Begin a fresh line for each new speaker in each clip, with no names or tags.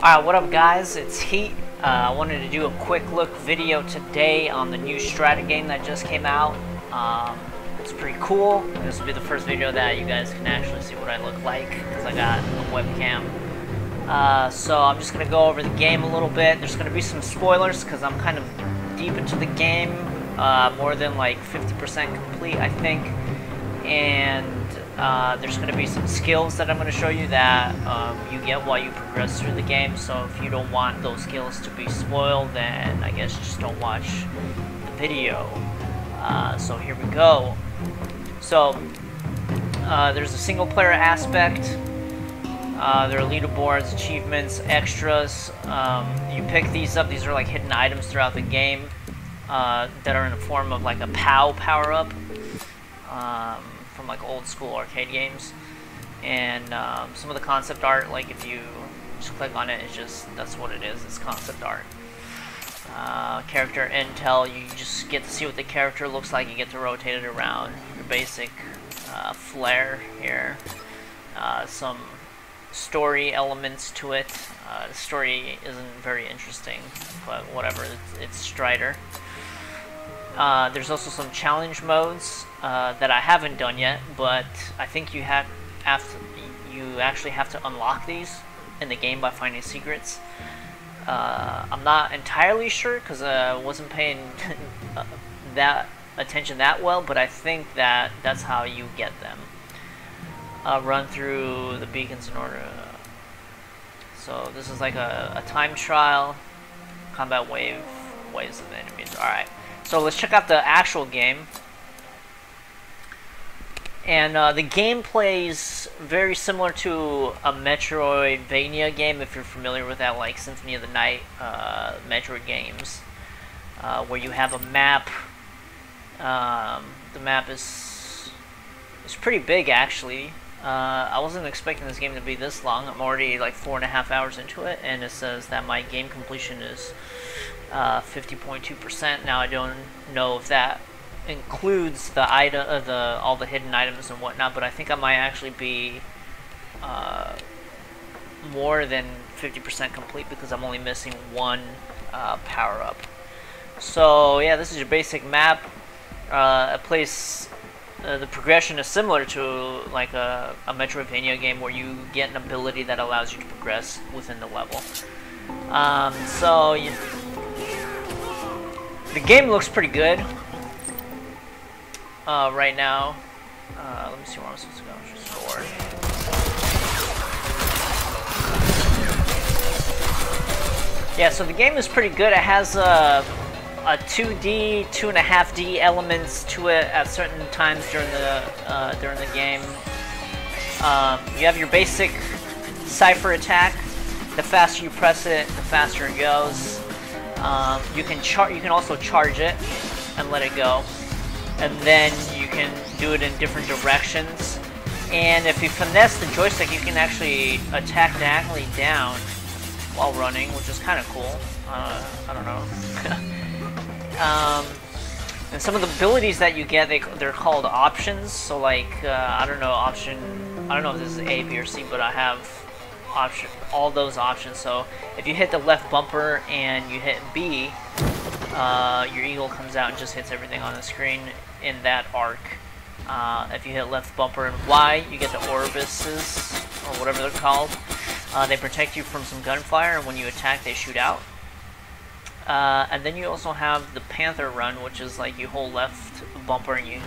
Alright, what up guys, it's Heat. I wanted to do a quick look video today on the new Strata game that just came out. It's pretty cool. This will be the first video that you guys can actually see what I look like, because I got a webcam. So I'm just going to go over the game a little bit. There's going to be some spoilers, because I'm kind of deep into the game, more than like 50% complete I think. And there's going to be some skills that I'm going to show you that you get while you progress through the game. So if you don't want those skills to be spoiled, then I guess just don't watch the video. So here we go. So there's a single player aspect. There are leaderboards, achievements, extras. You pick these up. These are like hidden items throughout the game that are in the form of like a POW power-up. From like old school arcade games, and some of the concept art, like if you just click on it, it's just, that's what it is, it's concept art. Character intel, you just get to see what the character looks like, you get to rotate it around, your basic flare here. Some story elements to it. The story isn't very interesting, but whatever, it's Strider. There's also some challenge modes that I haven't done yet, but I think you actually have to unlock these in the game by finding secrets. I'm not entirely sure because I wasn't paying that attention that well, but I think that that's how you get them. Run through the beacons in order. So this is like a time trial, combat waves of enemies. All right. So let's check out the actual game. And the game plays very similar to a Metroidvania game, if you're familiar with that, like Symphony of the Night, Metroid games, where you have a map. The map is pretty big, actually. I wasn't expecting this game to be this long. I'm already like 4.5 hours into it, and it says that my game completion is 50.2%. Now I don't know if that includes the all the hidden items and whatnot, but I think I might actually be more than 50% complete because I'm only missing one power up. So yeah, this is your basic map. A place. The progression is similar to like a Metroidvania game where you get an ability that allows you to progress within the level. The game looks pretty good right now. Let me see where I'm supposed to go. Sword. Yeah, so the game is pretty good. It has a 2D, 2.5D elements to it at certain times during the game. You have your basic Cypher attack. The faster you press it, the faster it goes. You can also charge it and let it go, and then you can do it in different directions. And if you finesse the joystick, you can actually attack diagonally down while running, which is kind of cool. I don't know. And some of the abilities that you get, they're called options. So like I don't know if this is A, B, or C, but I have all those options. So if you hit the left bumper and you hit B, your eagle comes out and just hits everything on the screen in that arc. If you hit left bumper and Y, you get the Orbises, or whatever they're called. They protect you from some gunfire, and when you attack, they shoot out. And then you also have the Panther Run, which is like you hold left bumper and you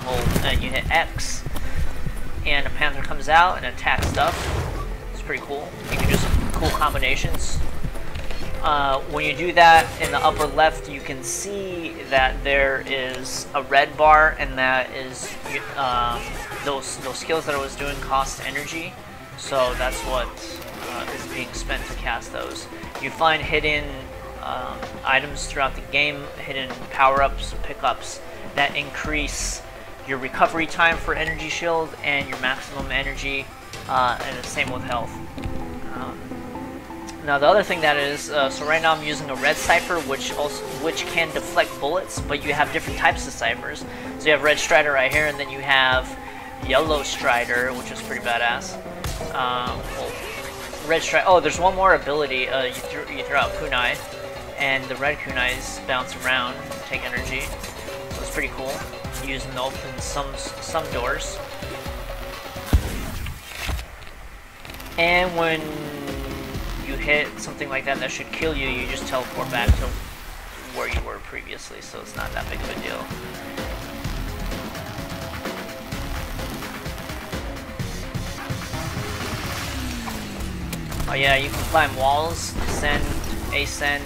hit X, and a Panther comes out and attacks stuff. It's pretty cool. You can do some cool combinations. When you do that, in the upper left, you can see that there is a red bar, and that is those skills that I was doing cost energy. So that's what is being spent to cast those. You find hidden items throughout the game, hidden power-ups, pickups that increase your recovery time for energy shield and your maximum energy, and the same with health. Now the other thing that is, so right now I'm using a red Cypher, which can deflect bullets, but you have different types of Cyphers. So you have red Strider right here, and then you have yellow Strider, which is pretty badass. Well, red strike. Oh, there's one more ability. You throw out kunai, and the red kunais bounce around, take energy. So it's pretty cool. You use them to open some doors. And when you hit something like that should kill you, you just teleport back to where you were previously. So it's not that big of a deal. Oh yeah, you can climb walls, descend, ascend.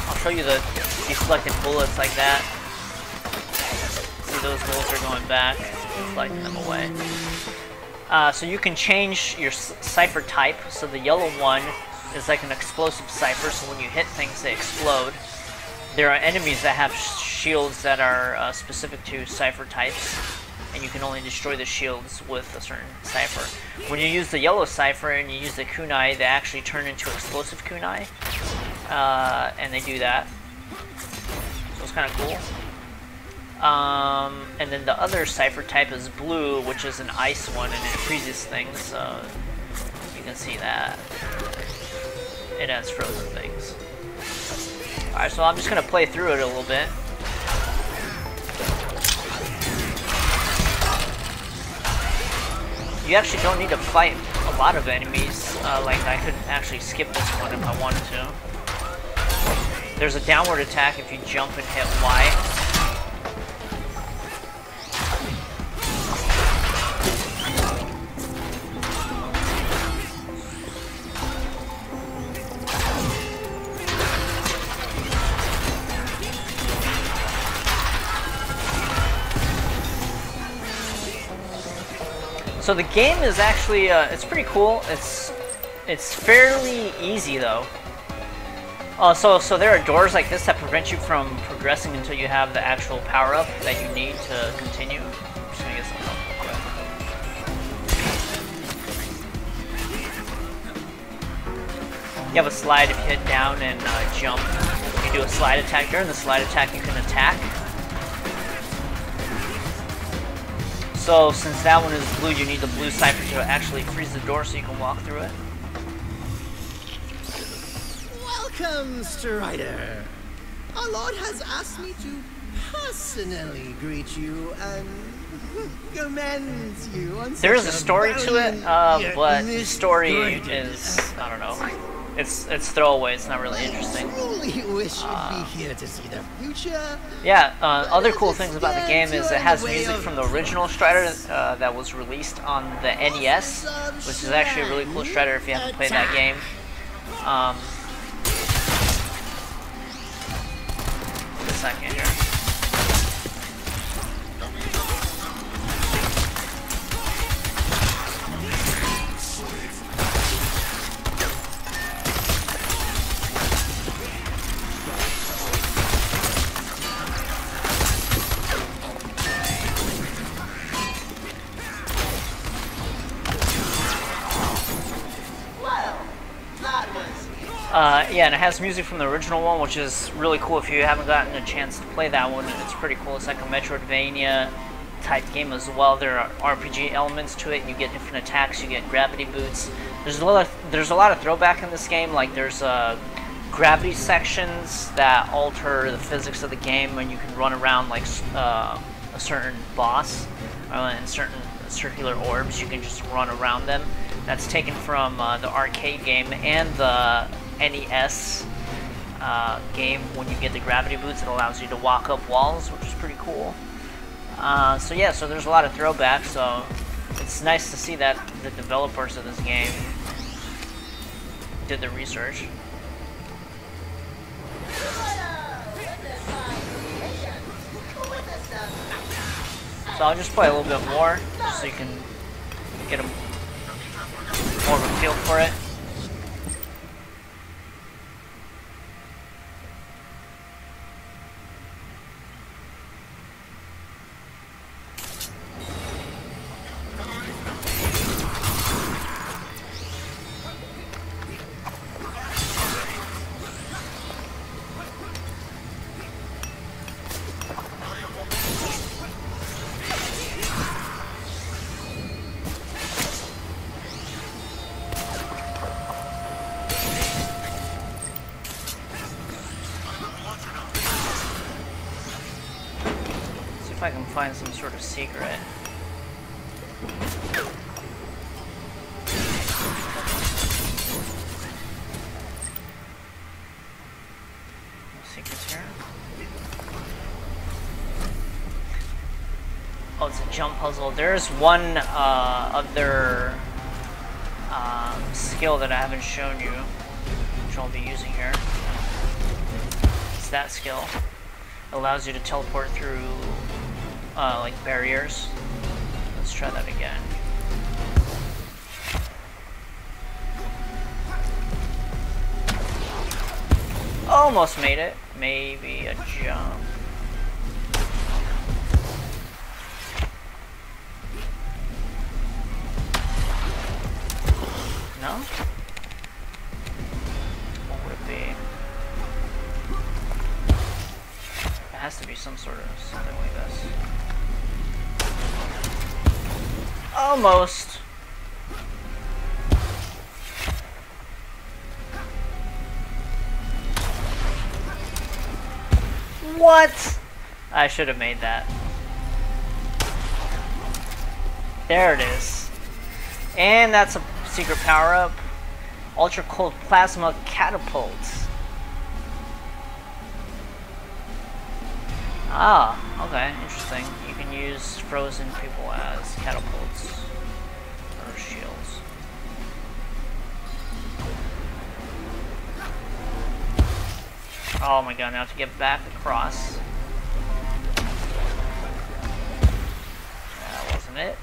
I'll show you the deflected bullets like that. See, those bullets are going back, deflecting them away. So you can change your cipher type. So the yellow one is like an explosive cipher, so when you hit things, they explode. There are enemies that have shields that are specific to cipher types, and you can only destroy the shields with a certain cipher. When you use the yellow cipher and you use the kunai, they actually turn into explosive kunai, and they do that. So it's kind of cool. And then the other cipher type is blue, which is an ice one, and it freezes things, so you can see that. It has frozen things. Alright, so I'm just going to play through it a little bit. You actually don't need to fight a lot of enemies. Like, I could actually skip this one if I wanted to. There's a downward attack if you jump and hit Y. So the game is actually, it's pretty cool. It's fairly easy though. So there are doors like this that prevent you from progressing until you have the actual power-up that you need to continue. I'm just gonna get some help real quick. You have a slide if you hit down and jump. You do a slide attack. During the slide attack, you can attack. So, since that one is blue, you need the blue cipher to actually freeze the door so you can walk through it.
Welcome, Strider. Our Lord has asked me to personally greet you and commend you on
there is a
such
story to it, but the story is, I don't know, it's throwaway, it's not really interesting.
Truly wish you'd be here to see the future.
Yeah, other cool things about the game is it has music from the original Strider that was released on the NES, which is actually a really cool Strider if you haven't played that game. Wait a second here. Yeah, and it has music from the original one, which is really cool if you haven't gotten a chance to play that one. It's pretty cool. It's like a Metroidvania type game as well. There are RPG elements to it. You get different attacks. You get gravity boots. There's a lot of throwback in this game. Like there's gravity sections that alter the physics of the game, and you can run around like a certain boss and certain circular orbs. You can just run around them. That's taken from the arcade game and the NES game. When you get the gravity boots, it allows you to walk up walls, which is pretty cool. So yeah, so there's a lot of throwbacks, so it's nice to see that the developers of this game did the research. So I'll just play a little bit more, just so you can get more of a feel for it. if I can find some sort of secret. No secrets here. Oh, it's a jump puzzle. There's one other skill that I haven't shown you, which I'll be using here. It's that skill. It allows you to teleport through like barriers. Let's try that again. Almost made it. Maybe a jump. No? What would it be? It has to be some sort of something like this. Almost. What? I should have made that. There it is. And that's a secret power-up. Ultra cold plasma catapults. Ah, okay, interesting. You can use frozen people as catapults or shields. Oh my god, now I have to get back across. That wasn't it.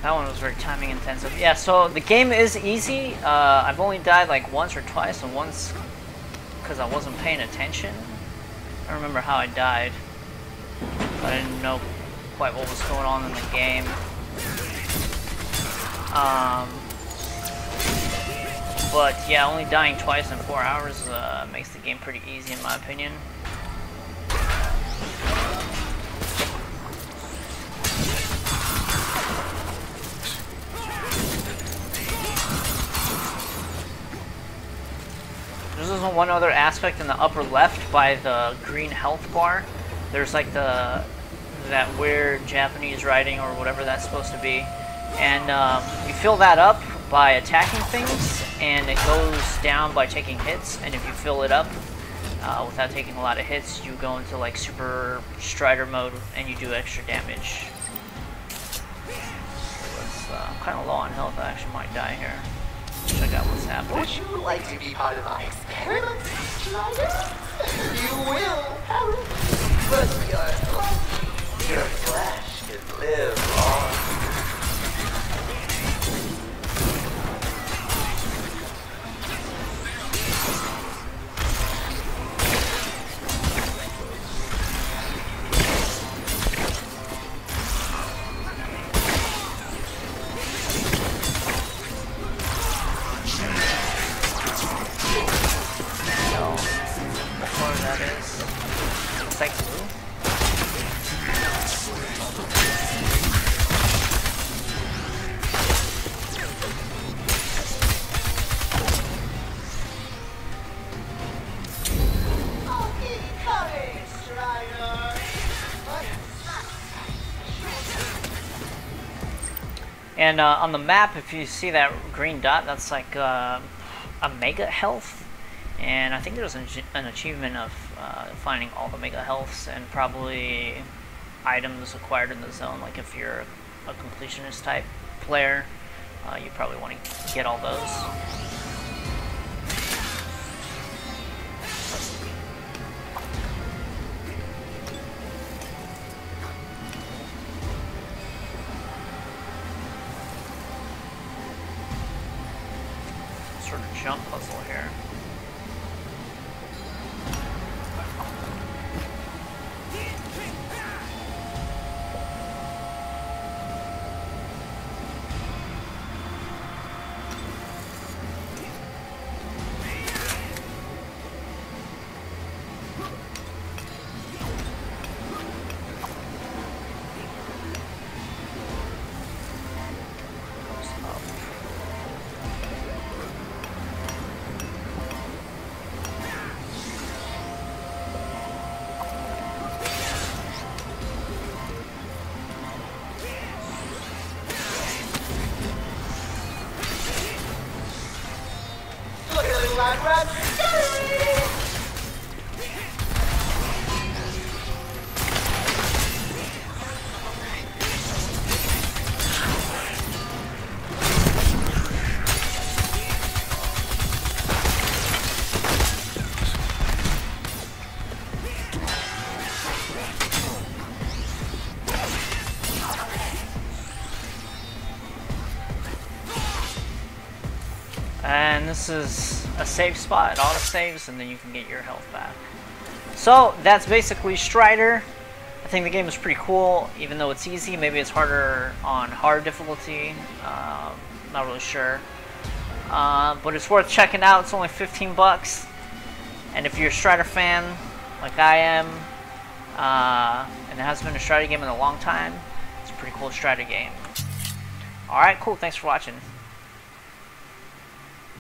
That one was very timing intensive. Yeah, so the game is easy. I've only died like once or twice, and once because I wasn't paying attention. I don't remember how I died. I didn't know quite what was going on in the game. But yeah, only dying twice in 4 hours makes the game pretty easy in my opinion. There's one other aspect in the upper left by the green health bar. There's like that weird Japanese writing or whatever that's supposed to be. And you fill that up by attacking things, and it goes down by taking hits. And if you fill it up without taking a lot of hits, you go into like super strider mode and you do extra damage. So I'm kind of low on health. I actually might die here. Check out what's happening.
Would you like to be part of my experiment, Strider? You will, Harold. But your flesh can live on.
And on the map, if you see that green dot, that's like a mega health. And I think there's an achievement of finding all the mega healths and probably items acquired in the zone. Like if you're a completionist type player, you probably want to get all those. Jump puzzle here.
like Roger.
And this is a save spot, it auto saves, and then you can get your health back. So that's basically Strider. I think the game is pretty cool, even though it's easy. Maybe it's harder on hard difficulty. Not really sure. But it's worth checking out. It's only 15 bucks. And if you're a Strider fan, like I am, and it hasn't been a Strider game in a long time, it's a pretty cool Strider game. Alright, cool. Thanks for watching.